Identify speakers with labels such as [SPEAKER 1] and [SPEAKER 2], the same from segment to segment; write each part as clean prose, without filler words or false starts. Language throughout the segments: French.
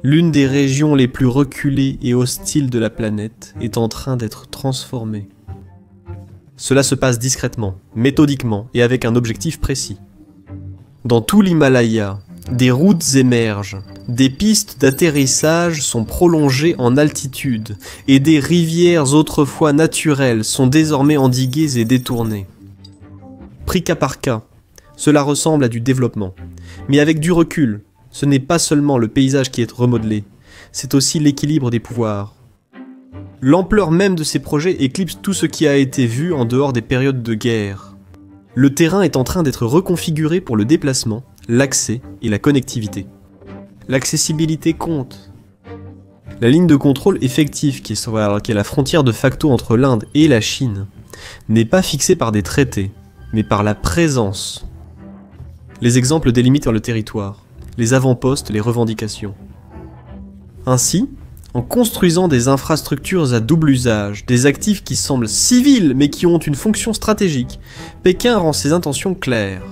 [SPEAKER 1] L'une des régions les plus reculées et hostiles de la planète est en train d'être transformée. Cela se passe discrètement, méthodiquement et avec un objectif précis. Dans tout l'Himalaya, des routes émergent, des pistes d'atterrissage sont prolongées en altitude et des rivières autrefois naturelles sont désormais endiguées et détournées. Pris cas par cas, cela ressemble à du développement. Mais avec du recul, ce n'est pas seulement le paysage qui est remodelé, c'est aussi l'équilibre des pouvoirs. L'ampleur même de ces projets éclipse tout ce qui a été vu en dehors des périodes de guerre. Le terrain est en train d'être reconfiguré pour le déplacement, l'accès et la connectivité. L'accessibilité compte. La ligne de contrôle effective, qui est la frontière de facto entre l'Inde et la Chine, n'est pas fixée par des traités, mais par la présence. Les exemples délimitent le territoire, les avant-postes, les revendications. Ainsi, en construisant des infrastructures à double usage, des actifs qui semblent civils mais qui ont une fonction stratégique, Pékin rend ses intentions claires.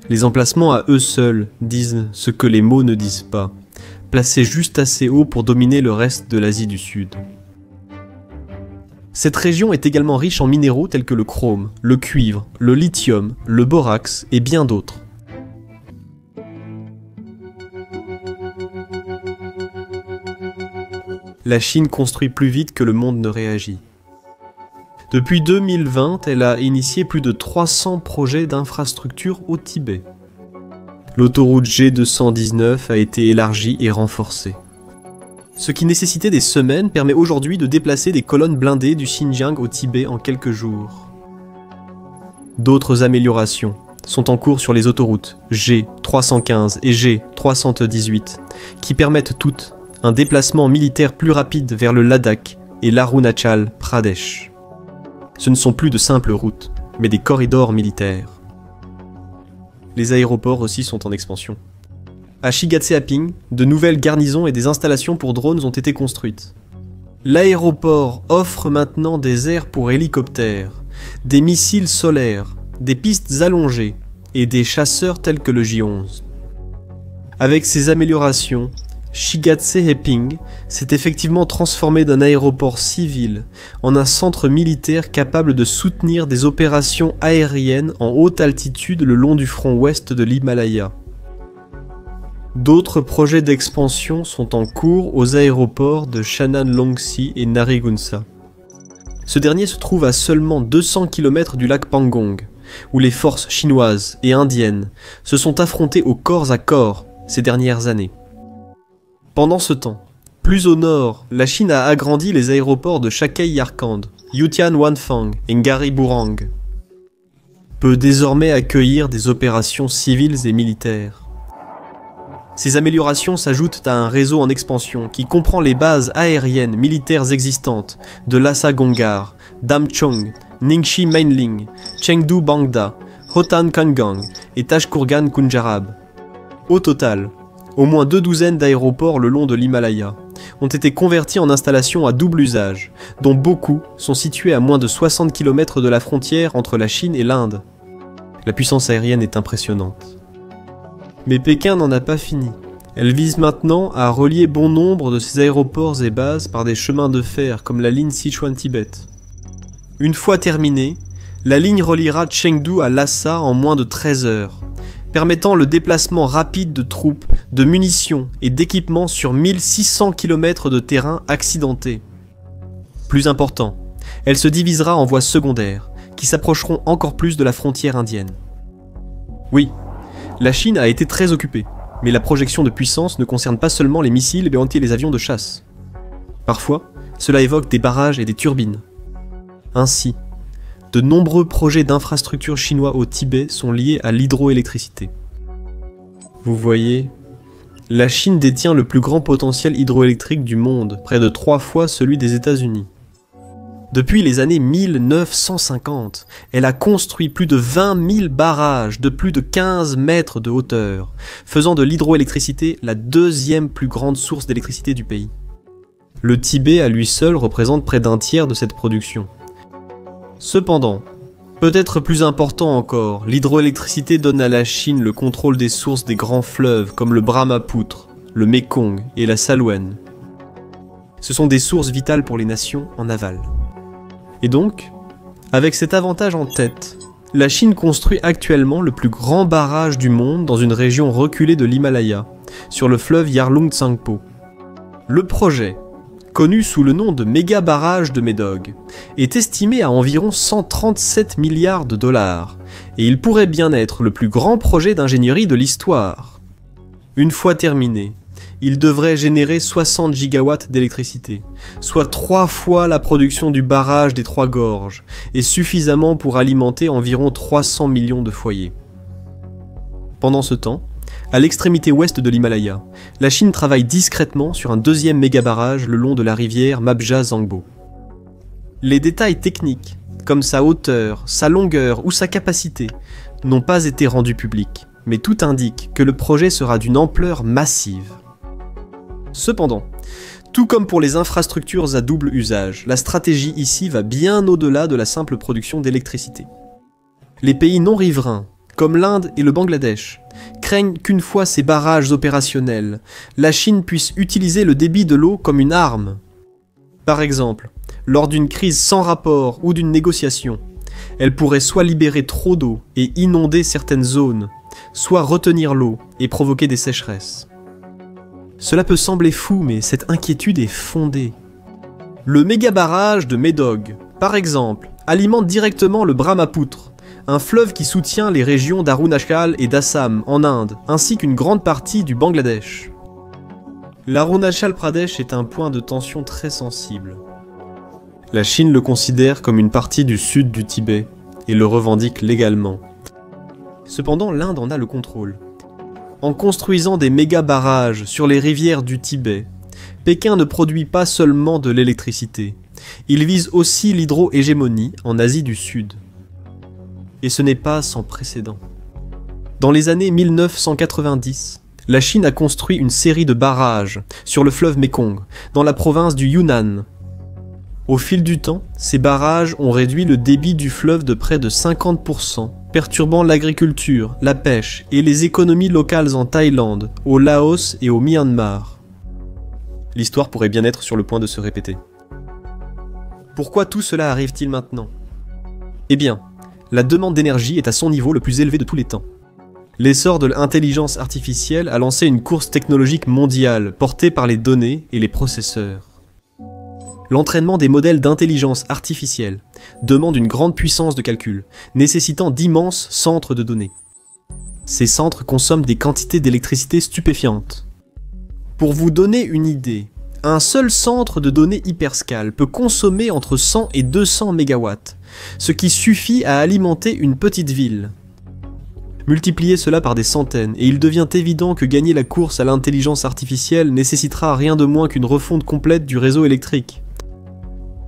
[SPEAKER 1] Les emplacements à eux seuls disent ce que les mots ne disent pas, placés juste assez haut pour dominer le reste de l'Asie du Sud. Cette région est également riche en minéraux tels que le chrome, le cuivre, le lithium, le borax et bien d'autres. La Chine construit plus vite que le monde ne réagit. Depuis 2020, elle a initié plus de 300 projets d'infrastructures au Tibet. L'autoroute G219 a été élargie et renforcée. Ce qui nécessitait des semaines permet aujourd'hui de déplacer des colonnes blindées du Xinjiang au Tibet en quelques jours. D'autres améliorations sont en cours sur les autoroutes G315 et G318, qui permettent toutes un déplacement militaire plus rapide vers le Ladakh et l'Arunachal Pradesh. Ce ne sont plus de simples routes, mais des corridors militaires. Les aéroports aussi sont en expansion. À Shigatse-Aping, de nouvelles garnisons et des installations pour drones ont été construites. L'aéroport offre maintenant des airs pour hélicoptères, des missiles solaires, des pistes allongées et des chasseurs tels que le J-11. Avec ces améliorations, Shigatse-Aping s'est effectivement transformé d'un aéroport civil en un centre militaire capable de soutenir des opérations aériennes en haute altitude le long du front ouest de l'Himalaya. D'autres projets d'expansion sont en cours aux aéroports de Chanan-Longsi et Narigunsa. Ce dernier se trouve à seulement 200 km du lac Pangong, où les forces chinoises et indiennes se sont affrontées au corps à corps ces dernières années. Pendant ce temps, plus au nord, la Chine a agrandi les aéroports de Chakkei-Yarkand, Yutian-Wanfang et Ngari-Burang. Peut désormais accueillir des opérations civiles et militaires. Ces améliorations s'ajoutent à un réseau en expansion qui comprend les bases aériennes militaires existantes de Lhasa Gongar, Damchong, Ningxi Mainling, Chengdu Bangda, Hotan Kangang et Tashkurgan Kunjarab. Au total, au moins 2 douzaines d'aéroports le long de l'Himalaya ont été convertis en installations à double usage, dont beaucoup sont situés à moins de 60 km de la frontière entre la Chine et l'Inde. La puissance aérienne est impressionnante. Mais Pékin n'en a pas fini. Elle vise maintenant à relier bon nombre de ses aéroports et bases par des chemins de fer comme la ligne Sichuan-Tibet. Une fois terminée, la ligne reliera Chengdu à Lhasa en moins de 13 heures, permettant le déplacement rapide de troupes, de munitions et d'équipements sur 1600 km de terrain accidenté. Plus important, elle se divisera en voies secondaires, qui s'approcheront encore plus de la frontière indienne. Oui, la Chine a été très occupée, mais la projection de puissance ne concerne pas seulement les missiles mais aussi les avions de chasse. Parfois, cela évoque des barrages et des turbines. Ainsi, de nombreux projets d'infrastructures chinois au Tibet sont liés à l'hydroélectricité. Vous voyez, la Chine détient le plus grand potentiel hydroélectrique du monde, près de 3 fois celui des États-Unis. Depuis les années 1950, elle a construit plus de 20 000 barrages de plus de 15 mètres de hauteur, faisant de l'hydroélectricité la 2e plus grande source d'électricité du pays. Le Tibet à lui seul représente près d'un tiers de cette production. Cependant, peut-être plus important encore, l'hydroélectricité donne à la Chine le contrôle des sources des grands fleuves comme le Brahmapoutre, le Mékong et la Salween. Ce sont des sources vitales pour les nations en aval. Et donc, avec cet avantage en tête, la Chine construit actuellement le plus grand barrage du monde dans une région reculée de l'Himalaya, sur le fleuve Yarlung Tsangpo. Le projet, connu sous le nom de méga barrage de Médog, est estimé à environ 137 milliards de dollars, et il pourrait bien être le plus grand projet d'ingénierie de l'histoire. Une fois terminé, il devrait générer 60 gigawatts d'électricité, soit 3 fois la production du barrage des Trois Gorges, et suffisamment pour alimenter environ 300 millions de foyers. Pendant ce temps, à l'extrémité ouest de l'Himalaya, la Chine travaille discrètement sur un deuxième méga-barrage le long de la rivière Mabja-Zangbo. Les détails techniques, comme sa hauteur, sa longueur ou sa capacité, n'ont pas été rendus publics, mais tout indique que le projet sera d'une ampleur massive. Cependant, tout comme pour les infrastructures à double usage, la stratégie ici va bien au-delà de la simple production d'électricité. Les pays non riverains, comme l'Inde et le Bangladesh, craignent qu'une fois ces barrages opérationnels, la Chine puisse utiliser le débit de l'eau comme une arme. Par exemple, lors d'une crise sans rapport ou d'une négociation, elle pourrait soit libérer trop d'eau et inonder certaines zones, soit retenir l'eau et provoquer des sécheresses. Cela peut sembler fou, mais cette inquiétude est fondée. Le méga-barrage de Médog, par exemple, alimente directement le Brahmapoutre, un fleuve qui soutient les régions d'Arunachal et d'Assam en Inde, ainsi qu'une grande partie du Bangladesh. L'Arunachal Pradesh est un point de tension très sensible. La Chine le considère comme une partie du sud du Tibet et le revendique légalement. Cependant, l'Inde en a le contrôle. En construisant des méga-barrages sur les rivières du Tibet, Pékin ne produit pas seulement de l'électricité, il vise aussi l'hydro-hégémonie en Asie du Sud. Et ce n'est pas sans précédent. Dans les années 1990, la Chine a construit une série de barrages sur le fleuve Mékong, dans la province du Yunnan. Au fil du temps, ces barrages ont réduit le débit du fleuve de près de 50%, perturbant l'agriculture, la pêche et les économies locales en Thaïlande, au Laos et au Myanmar. L'histoire pourrait bien être sur le point de se répéter. Pourquoi tout cela arrive-t-il maintenant ? Eh bien, la demande d'énergie est à son niveau le plus élevé de tous les temps. L'essor de l'intelligence artificielle a lancé une course technologique mondiale portée par les données et les processeurs. L'entraînement des modèles d'intelligence artificielle demande une grande puissance de calcul, nécessitant d'immenses centres de données. Ces centres consomment des quantités d'électricité stupéfiantes. Pour vous donner une idée, un seul centre de données hyperscale peut consommer entre 100 et 200 MW, ce qui suffit à alimenter une petite ville. Multipliez cela par des centaines, et il devient évident que gagner la course à l'intelligence artificielle nécessitera rien de moins qu'une refonte complète du réseau électrique.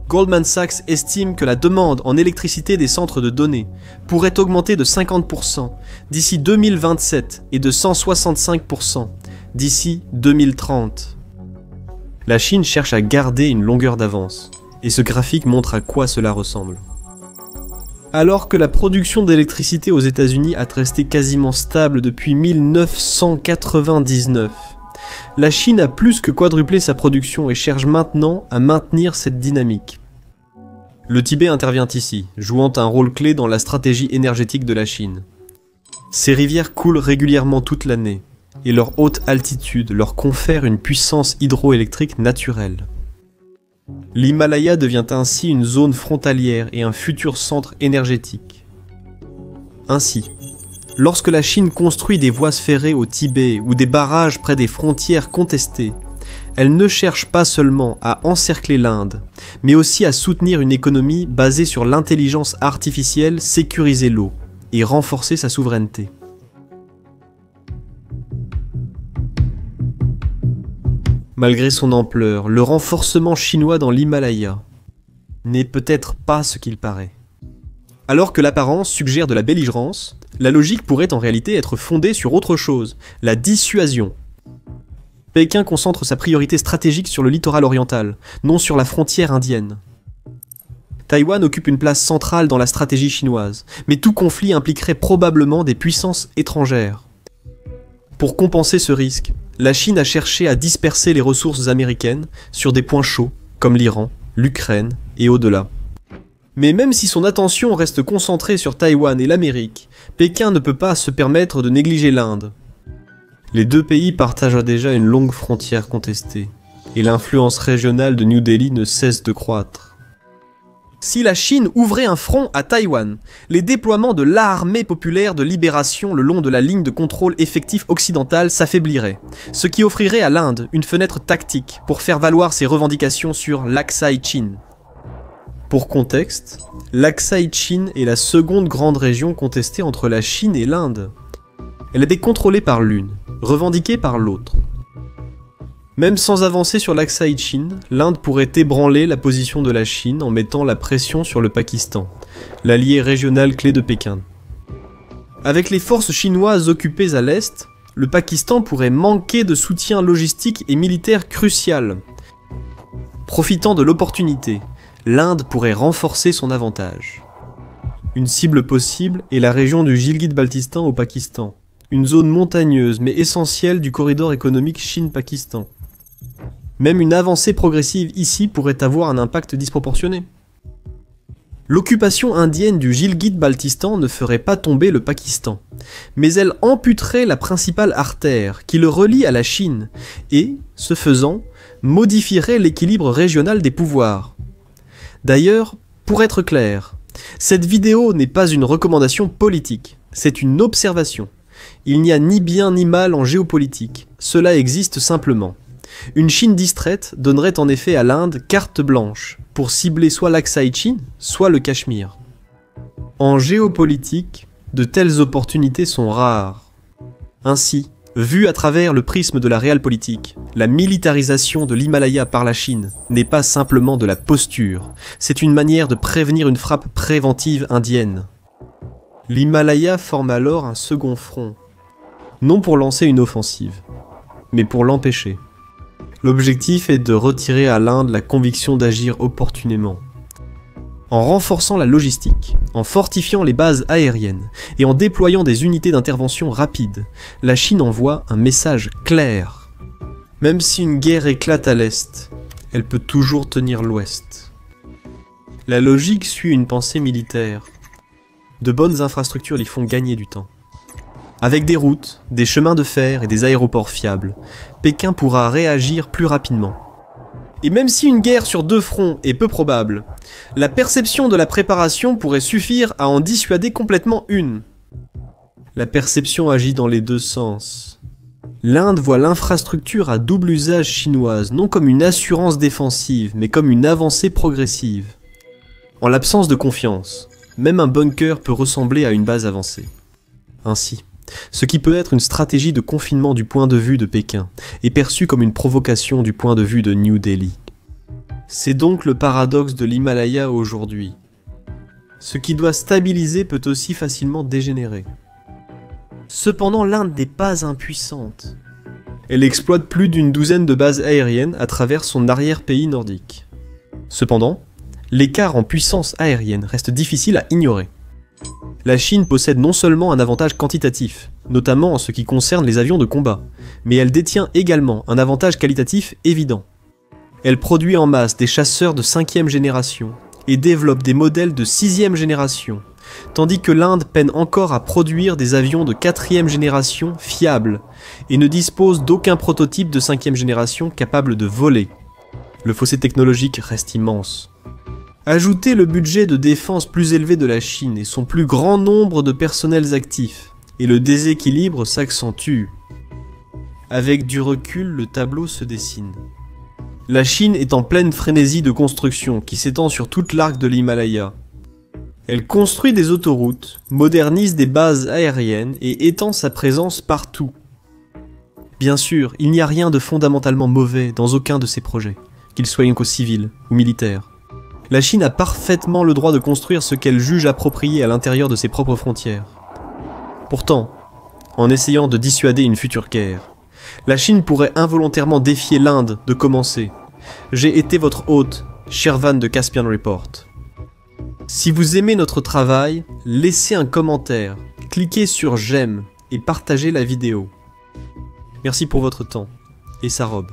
[SPEAKER 1] Goldman Sachs estime que la demande en électricité des centres de données pourrait augmenter de 50% d'ici 2027 et de 165% d'ici 2030. La Chine cherche à garder une longueur d'avance, et ce graphique montre à quoi cela ressemble. Alors que la production d'électricité aux États-Unis a resté quasiment stable depuis 1999, la Chine a plus que quadruplé sa production et cherche maintenant à maintenir cette dynamique. Le Tibet intervient ici, jouant un rôle clé dans la stratégie énergétique de la Chine. Ces rivières coulent régulièrement toute l'année, et leur haute altitude leur confère une puissance hydroélectrique naturelle. L'Himalaya devient ainsi une zone frontalière et un futur centre énergétique. Ainsi, lorsque la Chine construit des voies ferrées au Tibet ou des barrages près des frontières contestées, elle ne cherche pas seulement à encercler l'Inde, mais aussi à soutenir une économie basée sur l'intelligence artificielle, sécuriser l'eau et renforcer sa souveraineté. Malgré son ampleur, le renforcement chinois dans l'Himalaya n'est peut-être pas ce qu'il paraît. Alors que l'apparence suggère de la belligérance, la logique pourrait en réalité être fondée sur autre chose, la dissuasion. Pékin concentre sa priorité stratégique sur le littoral oriental, non sur la frontière indienne. Taïwan occupe une place centrale dans la stratégie chinoise, mais tout conflit impliquerait probablement des puissances étrangères. Pour compenser ce risque, la Chine a cherché à disperser les ressources américaines sur des points chauds, comme l'Iran, l'Ukraine et au-delà. Mais même si son attention reste concentrée sur Taïwan et l'Amérique, Pékin ne peut pas se permettre de négliger l'Inde. Les deux pays partagent déjà une longue frontière contestée, et l'influence régionale de New Delhi ne cesse de croître. Si la Chine ouvrait un front à Taïwan, les déploiements de l'Armée populaire de libération le long de la ligne de contrôle effectif occidentale s'affaibliraient, ce qui offrirait à l'Inde une fenêtre tactique pour faire valoir ses revendications sur l'Aksai Chin. Pour contexte, l'Aksai Chin est la seconde grande région contestée entre la Chine et l'Inde. Elle était contrôlée par l'une, revendiquée par l'autre. Même sans avancer sur l'Aksai Chin, l'Inde pourrait ébranler la position de la Chine en mettant la pression sur le Pakistan, l'allié régional clé de Pékin. Avec les forces chinoises occupées à l'est, le Pakistan pourrait manquer de soutien logistique et militaire crucial. Profitant de l'opportunité, l'Inde pourrait renforcer son avantage. Une cible possible est la région du Gilgit-Baltistan au Pakistan, une zone montagneuse mais essentielle du corridor économique Chine-Pakistan. Même une avancée progressive ici pourrait avoir un impact disproportionné. L'occupation indienne du Gilgit-Baltistan ne ferait pas tomber le Pakistan, mais elle amputerait la principale artère qui le relie à la Chine et, ce faisant, modifierait l'équilibre régional des pouvoirs. D'ailleurs, pour être clair, cette vidéo n'est pas une recommandation politique, c'est une observation. Il n'y a ni bien ni mal en géopolitique, cela existe simplement. Une Chine distraite donnerait en effet à l'Inde carte blanche pour cibler soit l'Aksai Chin, soit le Cachemire. En géopolitique, de telles opportunités sont rares. Ainsi, vu à travers le prisme de la realpolitik, la militarisation de l'Himalaya par la Chine n'est pas simplement de la posture, c'est une manière de prévenir une frappe préventive indienne. L'Himalaya forme alors un second front, non pour lancer une offensive, mais pour l'empêcher. L'objectif est de retirer à l'Inde la conviction d'agir opportunément. En renforçant la logistique, en fortifiant les bases aériennes et en déployant des unités d'intervention rapides, la Chine envoie un message clair. Même si une guerre éclate à l'Est, elle peut toujours tenir l'Ouest. La logique suit une pensée militaire. De bonnes infrastructures y font gagner du temps. Avec des routes, des chemins de fer et des aéroports fiables, Pékin pourra réagir plus rapidement. Et même si une guerre sur deux fronts est peu probable, la perception de la préparation pourrait suffire à en dissuader complètement une. La perception agit dans les deux sens. L'Inde voit l'infrastructure à double usage chinoise non comme une assurance défensive, mais comme une avancée progressive. En l'absence de confiance, même un bunker peut ressembler à une base avancée. Ainsi, ce qui peut être une stratégie de confinement du point de vue de Pékin est perçu comme une provocation du point de vue de New Delhi. C'est donc le paradoxe de l'Himalaya aujourd'hui. Ce qui doit stabiliser peut aussi facilement dégénérer. Cependant, l'Inde n'est pas impuissante. Elle exploite plus d'une douzaine de bases aériennes à travers son arrière-pays nordique. Cependant, l'écart en puissance aérienne reste difficile à ignorer. La Chine possède non seulement un avantage quantitatif, notamment en ce qui concerne les avions de combat, mais elle détient également un avantage qualitatif évident. Elle produit en masse des chasseurs de 5e génération et développe des modèles de 6e génération, tandis que l'Inde peine encore à produire des avions de 4e génération fiables et ne dispose d'aucun prototype de 5e génération capable de voler. Le fossé technologique reste immense. Ajoutez le budget de défense plus élevé de la Chine et son plus grand nombre de personnels actifs, et le déséquilibre s'accentue. Avec du recul, le tableau se dessine. La Chine est en pleine frénésie de construction qui s'étend sur toute l'arc de l'Himalaya. Elle construit des autoroutes, modernise des bases aériennes et étend sa présence partout. Bien sûr, il n'y a rien de fondamentalement mauvais dans aucun de ces projets, qu'ils soient civils ou militaires. La Chine a parfaitement le droit de construire ce qu'elle juge approprié à l'intérieur de ses propres frontières. Pourtant, en essayant de dissuader une future guerre, la Chine pourrait involontairement défier l'Inde de commencer. J'ai été votre hôte, Shervan de Caspian Report. Si vous aimez notre travail, laissez un commentaire, cliquez sur j'aime et partagez la vidéo. Merci pour votre temps et sa robe.